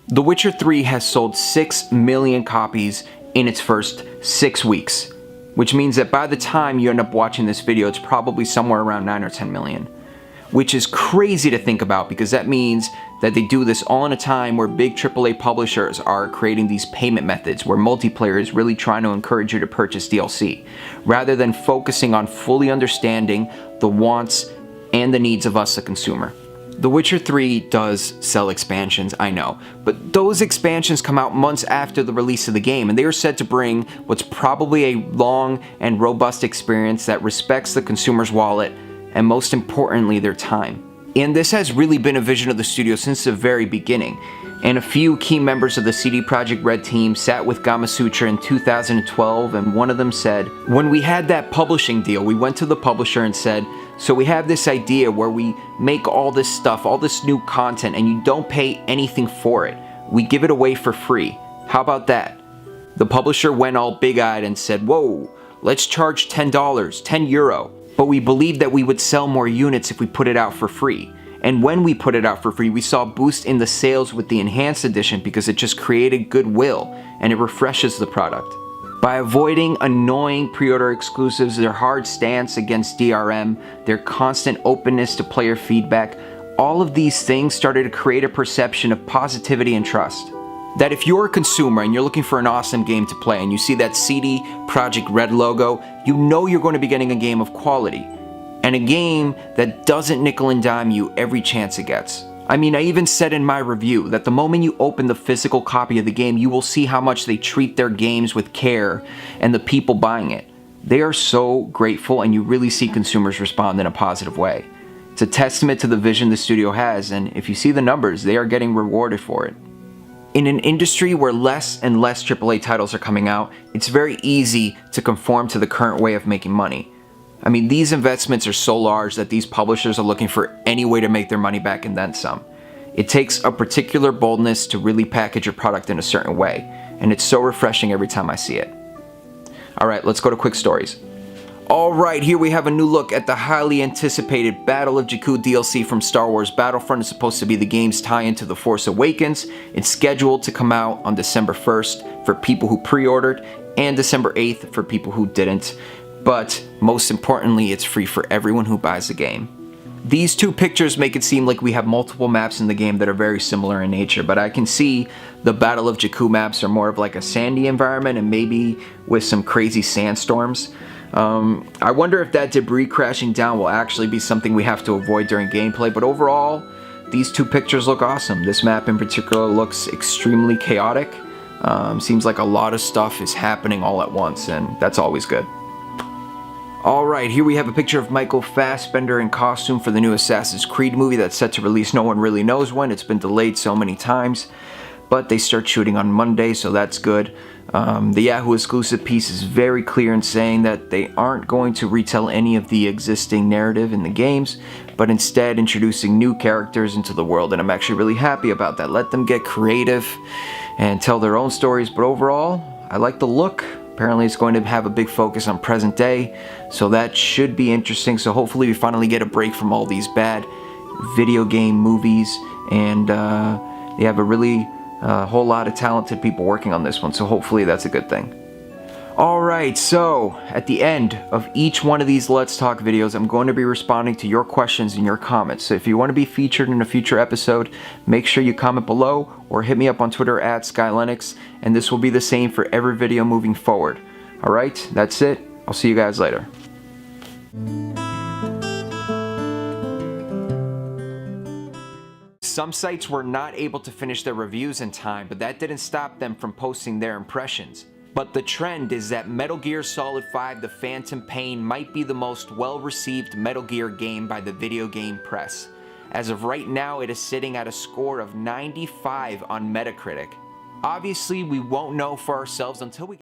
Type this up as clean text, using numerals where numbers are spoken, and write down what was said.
The Witcher 3 has sold 6 million copies in its first 6 weeks, which means that by the time you end up watching this video, it's probably somewhere around 9 or 10 million. Which is crazy to think about, because that means that they do this all in a time where big AAA publishers are creating these payment methods where multiplayer is really trying to encourage you to purchase DLC, rather than focusing on fully understanding the wants and the needs of us, the consumer. The Witcher 3 does sell expansions, I know, but those expansions come out months after the release of the game, and they are said to bring what's probably a long and robust experience that respects the consumer's wallet and, most importantly, their time. And this has really been a vision of the studio since the very beginning, and a few key members of the CD Projekt Red team sat with Gamasutra in 2012, and one of them said, when we had that publishing deal, we went to the publisher and said, so we have this idea where we make all this stuff, all this new content, and you don't pay anything for it. We give it away for free. How about that? The publisher went all big-eyed and said, whoa, let's charge $10, 10 euro. But we believed that we would sell more units if we put it out for free. And when we put it out for free, we saw a boost in the sales with the Enhanced Edition because it just created goodwill and it refreshes the product. By avoiding annoying pre-order exclusives, their hard stance against DRM, their constant openness to player feedback, all of these things started to create a perception of positivity and trust. That if you're a consumer and you're looking for an awesome game to play and you see that CD Projekt Red logo, you know you're going to be getting a game of quality. And a game that doesn't nickel and dime you every chance it gets. I mean, I even said in my review that the moment you open the physical copy of the game, you will see how much they treat their games with care and the people buying it. They are so grateful, and you really see consumers respond in a positive way. It's a testament to the vision the studio has, and if you see the numbers, they are getting rewarded for it. In an industry where less and less AAA titles are coming out, it's very easy to conform to the current way of making money. I mean, these investments are so large that these publishers are looking for any way to make their money back and then some. It takes a particular boldness to really package your product in a certain way, and it's so refreshing every time I see it. Alright, let's go to quick stories. Alright, here we have a new look at the highly anticipated Battle of Jakku DLC from Star Wars Battlefront. It's supposed to be the game's tie-in to The Force Awakens. It's scheduled to come out on December 1st for people who pre-ordered, and December 8th for people who didn't. But most importantly, it's free for everyone who buys the game. These two pictures make it seem like we have multiple maps in the game that are very similar in nature, but I can see the Battle of Jakku maps are more of like a sandy environment and maybe with some crazy sandstorms. I wonder if that debris crashing down will actually be something we have to avoid during gameplay, but overall, these two pictures look awesome. This map in particular looks extremely chaotic. Seems like a lot of stuff is happening all at once, and that's always good. Alright, here we have a picture of Michael Fassbender in costume for the new Assassin's Creed movie that's set to release no one really knows when. It's been delayed so many times, but they start shooting on Monday, so that's good. The Yahoo exclusive piece is very clear in saying that they aren't going to retell any of the existing narrative in the games, but instead introducing new characters into the world, and I'm actually really happy about that. Let them get creative and tell their own stories, but overall, I like the look. Apparently it's going to have a big focus on present day, so that should be interesting. So hopefully we finally get a break from all these bad video game movies, and they have a really whole lot of talented people working on this one, so hopefully that's a good thing. Alright, so at the end of each one of these Let's Talk videos, I'm going to be responding to your questions and your comments. So if you want to be featured in a future episode, make sure you comment below or hit me up on Twitter at SkyLennox, and this will be the same for every video moving forward. Alright, that's it. I'll see you guys later. Some sites were not able to finish their reviews in time, but that didn't stop them from posting their impressions. But the trend is that Metal Gear Solid 5 The Phantom Pain might be the most well-received Metal Gear game by the video game press. As of right now, it is sitting at a score of 95 on Metacritic. Obviously, we won't know for ourselves until we